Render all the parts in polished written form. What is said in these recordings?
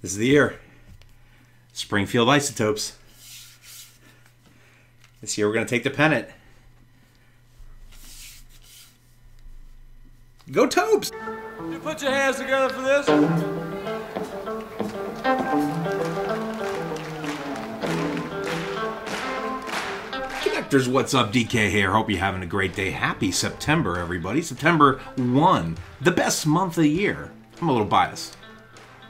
This is the year. Springfield Isotopes. This year we're going to take the pennant. Go Topes! You put your hands together for this. Connectors, what's up? DK here. Hope you're having a great day. Happy September, everybody. September 1, the best month of the year. I'm a little biased.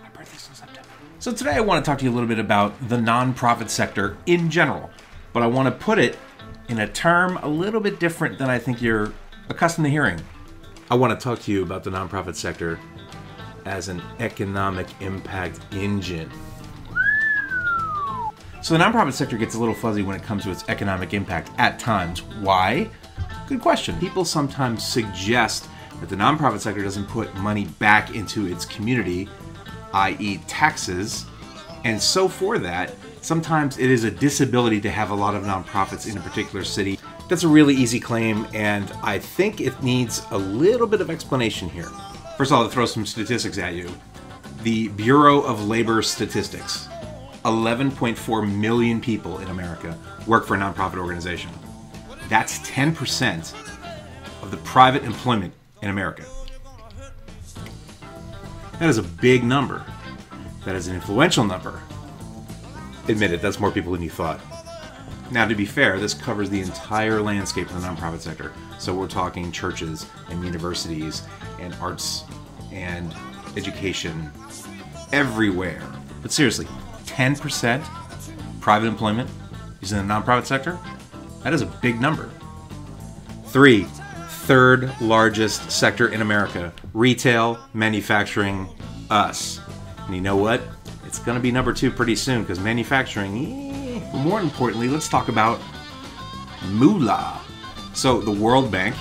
My birthday's in September. So today I want to talk to you a little bit about the nonprofit sector in general. But I want to put it in a term a little bit different than I think you're accustomed to hearing. I want to talk to you about the nonprofit sector as an economic impact engine. So the nonprofit sector gets a little fuzzy when it comes to its economic impact at times. Why? Good question. People sometimes suggest that the nonprofit sector doesn't put money back into its community, i.e. taxes, and so for that, sometimes it is a disability to have a lot of nonprofits in a particular city. That's a really easy claim, and I think it needs a little bit of explanation here. First of all, to throw some statistics at you. The Bureau of Labor Statistics. 11.4 million people in America work for a nonprofit organization. That's 10% of the private employment in America. That is a big number. That is an influential number. Admit it, that's more people than you thought. Now, to be fair, this covers the entire landscape of the nonprofit sector. So we're talking churches and universities and arts and education everywhere. But seriously, 10% private employment is in the nonprofit sector? That is a big number. 3, third largest sector in America, retail, manufacturing, us. And you know what? It's going to be number 2 pretty soon because manufacturing, more importantly, let's talk about moolah. So the World Bank,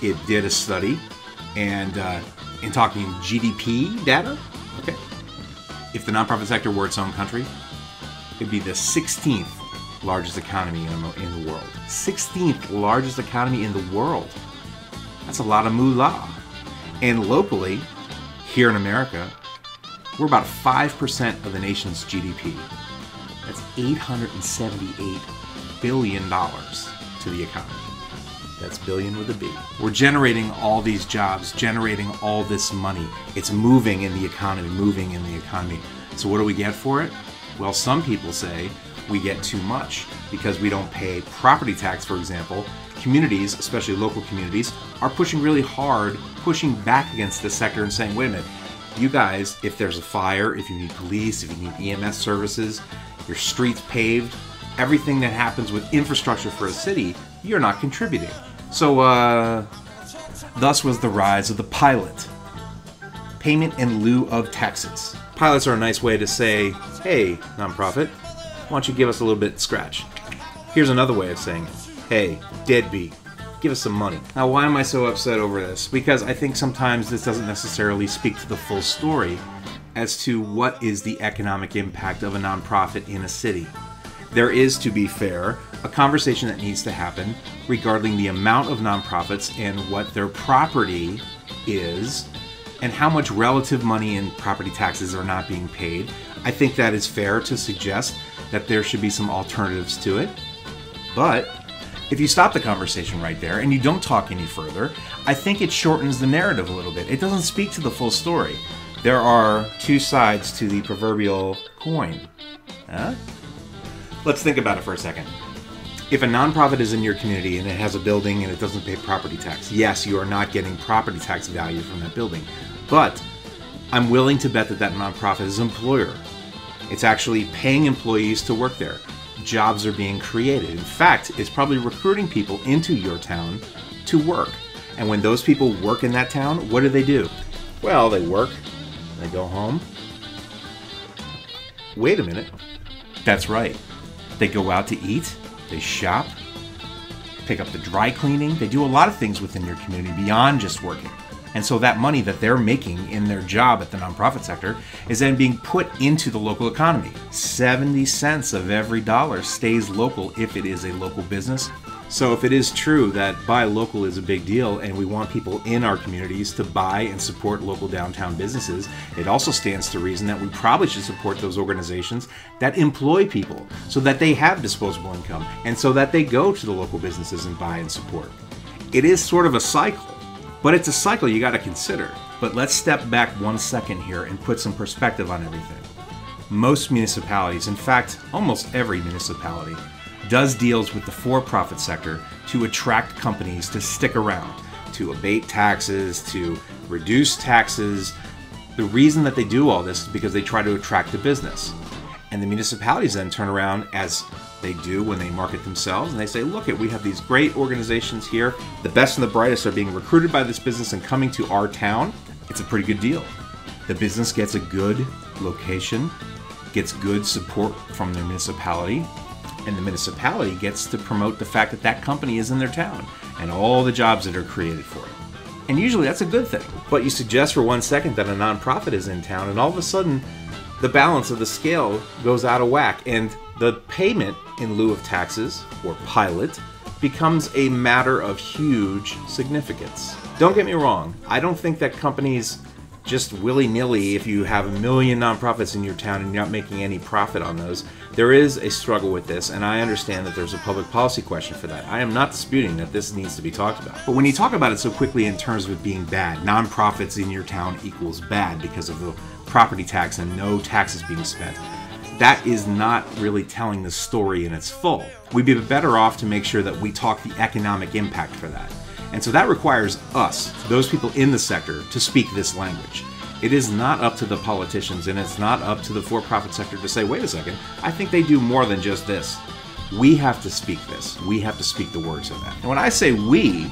it did a study and in talking GDP data, okay, if the nonprofit sector were its own country, it'd be the 16th largest economy in the world. 16th largest economy in the world. That's a lot of moolah. And locally, here in America, we're about 5% of the nation's GDP. That's $878 billion to the economy. That's billion with a B. We're generating all these jobs, generating all this money. It's moving in the economy, moving in the economy. So what do we get for it? Well, some people say we get too much because we don't pay property tax, for example. Communities, especially local communities, are pushing really hard, pushing back against this sector and saying, wait a minute, you guys, if there's a fire, if you need police, if you need EMS services, your streets paved, everything that happens with infrastructure for a city, you're not contributing. So, thus was the rise of the pilot. Payment in lieu of taxes. Pilots are a nice way to say, hey, nonprofit, why don't you give us a little bit scratch? Here's another way of saying, hey, deadbeat, give us some money. Now, why am I so upset over this? Because I think sometimes this doesn't necessarily speak to the full story as to what is the economic impact of a nonprofit in a city. There is, to be fair, a conversation that needs to happen regarding the amount of nonprofits and what their property is and how much relative money in property taxes are not being paid. I think that is fair to suggest that there should be some alternatives to it. But if you stop the conversation right there and you don't talk any further, I think it shortens the narrative a little bit. It doesn't speak to the full story. There are 2 sides to the proverbial coin. Huh? Let's think about it for a second. If a nonprofit is in your community and it has a building and it doesn't pay property tax, yes, you are not getting property tax value from that building. But I'm willing to bet that that nonprofit is an employer. It's actually paying employees to work there. Jobs are being created. In fact, it's probably recruiting people into your town to work. And when those people work in that town, what do? Well, they work, they go home. Wait a minute. That's right. They go out to eat, they shop, pick up the dry cleaning. They do a lot of things within your community beyond just working. And so that money that they're making in their job at the nonprofit sector is then being put into the local economy. 70 cents of every dollar stays local if it is a local business. So if it is true that buy local is a big deal and we want people in our communities to buy and support local downtown businesses, it also stands to reason that we probably should support those organizations that employ people so that they have disposable income and so that they go to the local businesses and buy and support. It is sort of a cycle, but it's a cycle you got to consider. But let's step back 1 second here and put some perspective on everything. Most municipalities, in fact, almost every municipality, does deals with the for-profit sector to attract companies to stick around, to abate taxes, to reduce taxes. The reason that they do all this is because they try to attract a business. And the municipalities then turn around, as they do when they market themselves, and they say, look, we have these great organizations here. The best and the brightest are being recruited by this business and coming to our town. It's a pretty good deal. The business gets a good location, gets good support from their municipality, and the municipality gets to promote the fact that that company is in their town and all the jobs that are created for it. And usually that's a good thing. But you suggest for 1 second that a nonprofit is in town, and all of a sudden the balance of the scale goes out of whack, and the payment in lieu of taxes, or pilot, becomes a matter of huge significance. Don't get me wrong, I don't think that companies just willy-nilly, if you have 1 million nonprofits in your town and you're not making any profit on those. There is a struggle with this, and I understand that there's a public policy question for that. I am not disputing that this needs to be talked about. But when you talk about it so quickly in terms of it being bad, nonprofits in your town equals bad because of the property tax and no taxes being spent, that is not really telling the story in its full. We'd be better off to make sure that we talk the economic impact for that. And so that requires us, those people in the sector, to speak this language. It is not up to the politicians, and it's not up to the for-profit sector to say, wait a second, I think they do more than just this. We have to speak this. We have to speak the words of that. And when I say we,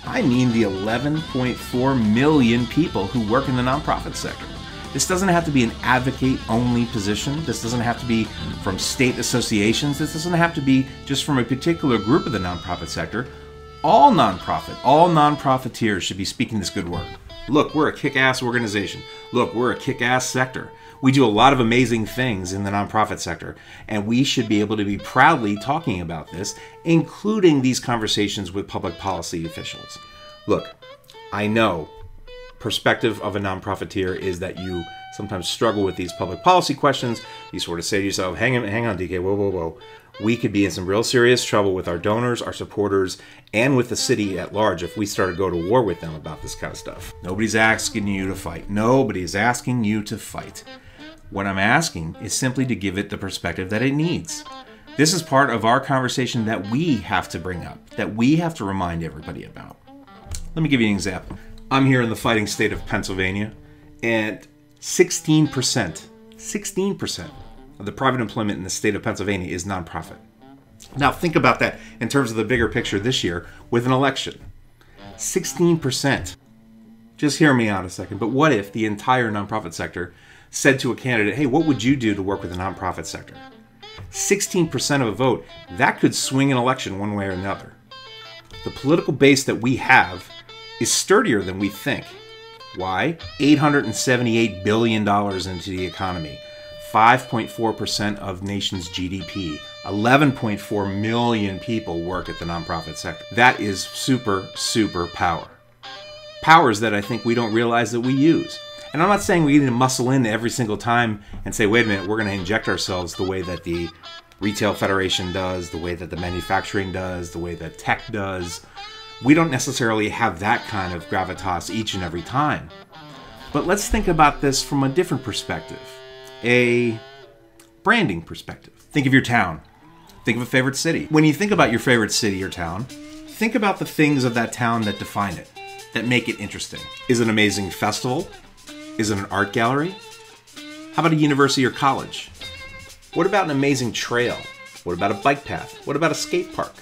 I mean the 11.4 million people who work in the nonprofit sector. This doesn't have to be an advocate-only position. This doesn't have to be from state associations. This doesn't have to be just from a particular group of the nonprofit sector. All non-profiteers should be speaking this good word. Look, we're a kick-ass organization. Look, we're a kick-ass sector. We do a lot of amazing things in the nonprofit sector, and we should be able to be proudly talking about this, including these conversations with public policy officials. Look, I know perspective of a nonprofiteer is that you sometimes struggle with these public policy questions. You sort of say to yourself, hang on, DK, whoa. We could be in some real serious trouble with our donors, our supporters, and with the city at large if we start to go to war with them about this kind of stuff. Nobody's asking you to fight. Nobody is asking you to fight. What I'm asking is simply to give it the perspective that it needs. This is part of our conversation that we have to bring up, that we have to remind everybody about. Let me give you an example. I'm here in the fighting state of Pennsylvania, and 16% of the private employment in the state of Pennsylvania is nonprofit. Now think about that in terms of the bigger picture this year with an election. 16%. Just hear me out a second, but what if the entire nonprofit sector said to a candidate, hey, what would you do to work with the nonprofit sector? 16% of a vote, that could swing an election one way or another. The political base that we have is sturdier than we think. Why? $878 billion into the economy. 5.4% of nation's GDP. 11.4 million people work at the nonprofit sector. That is super power. Powers that I think we don't realize that we use. And I'm not saying we need to muscle in every single time and say, wait a minute, we're going to inject ourselves the way that the Retail Federation does, the way that the manufacturing does, the way that tech does. We don't necessarily have that kind of gravitas each and every time. But let's think about this from a different perspective. A branding perspective. Think of your town. Think of a favorite city. When you think about your favorite city or town, think about the things of that town that define it, that make it interesting. Is it an amazing festival? Is it an art gallery? How about a university or college? What about an amazing trail? What about a bike path? What about a skate park?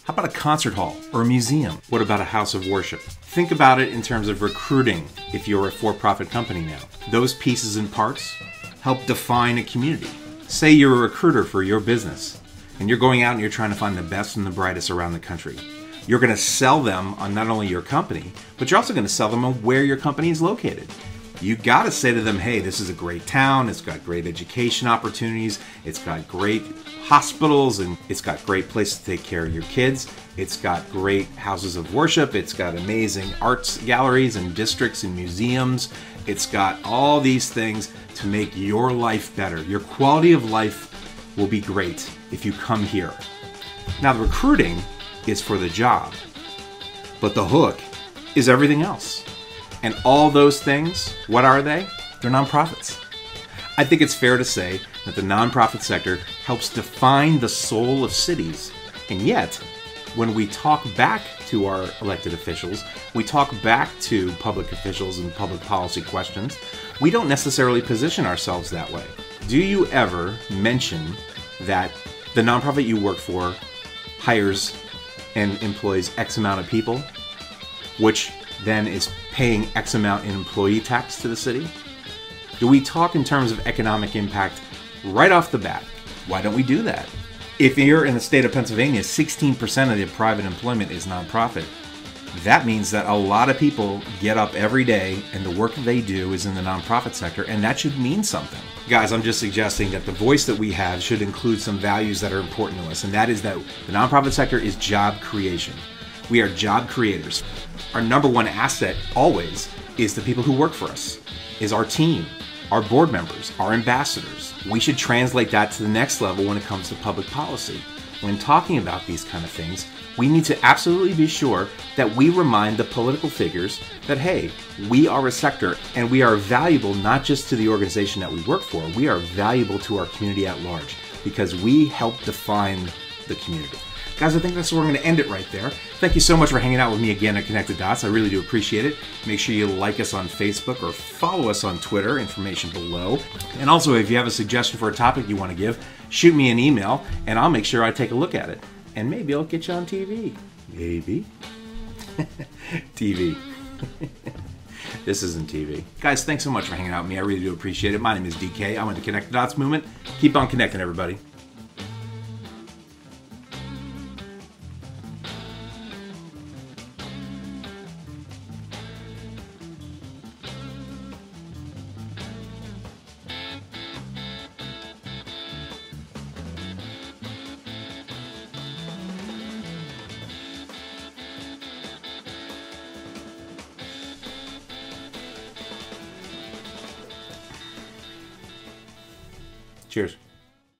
How about a concert hall or a museum? What about a house of worship? Think about it in terms of recruiting if you're a for-profit company now. Those pieces and parts help define a community. Say you're a recruiter for your business and you're going out and you're trying to find the best and the brightest around the country. You're going to sell them on not only your company, but you're also going to sell them on where your company is located. you got to say to them, hey, this is a great town. It's got great education opportunities. It's got great hospitals, and it's got great places to take care of your kids. It's got great houses of worship. It's got amazing arts galleries and districts and museums. It's got all these things to make your life better. Your quality of life will be great if you come here. Now, the recruiting is for the job, but the hook is everything else. And all those things, what are they? They're nonprofits. I think it's fair to say that the nonprofit sector helps define the soul of cities. And yet, when we talk back to our elected officials, we talk back to public officials and public policy questions, we don't necessarily position ourselves that way. Do you ever mention that the nonprofit you work for hires and employs X amount of people, which then is paying X amount in employee tax to the city? Do we talk in terms of economic impact right off the bat? Why don't we do that? If you're in the state of Pennsylvania, 16% of the private employment is nonprofit. That means that a lot of people get up every day and the work that they do is in the nonprofit sector, and that should mean something. Guys, I'm just suggesting that the voice that we have should include some values that are important to us, and that is that the nonprofit sector is job creation. We are job creators. Our number one asset always is the people who work for us, is our team, our board members, our ambassadors. We should translate that to the next level when it comes to public policy. When talking about these kind of things, we need to absolutely be sure that we remind the political figures that, hey, we are a sector and we are valuable not just to the organization that we work for, we are valuable to our community at large because we help define the community. Guys, I think that's where we're going to end it right there. Thank you so much for hanging out with me again at Connected Dots. I really do appreciate it. Make sure you like us on Facebook or follow us on Twitter, information below. And also, if you have a suggestion for a topic you want to give, shoot me an email and I'll make sure I take a look at it. And maybe I'll get you on TV. Maybe. TV. This isn't TV. Guys, thanks so much for hanging out with me. I really do appreciate it. My name is DK. I'm with the Connected Dots movement. Keep on connecting, everybody. Cheers.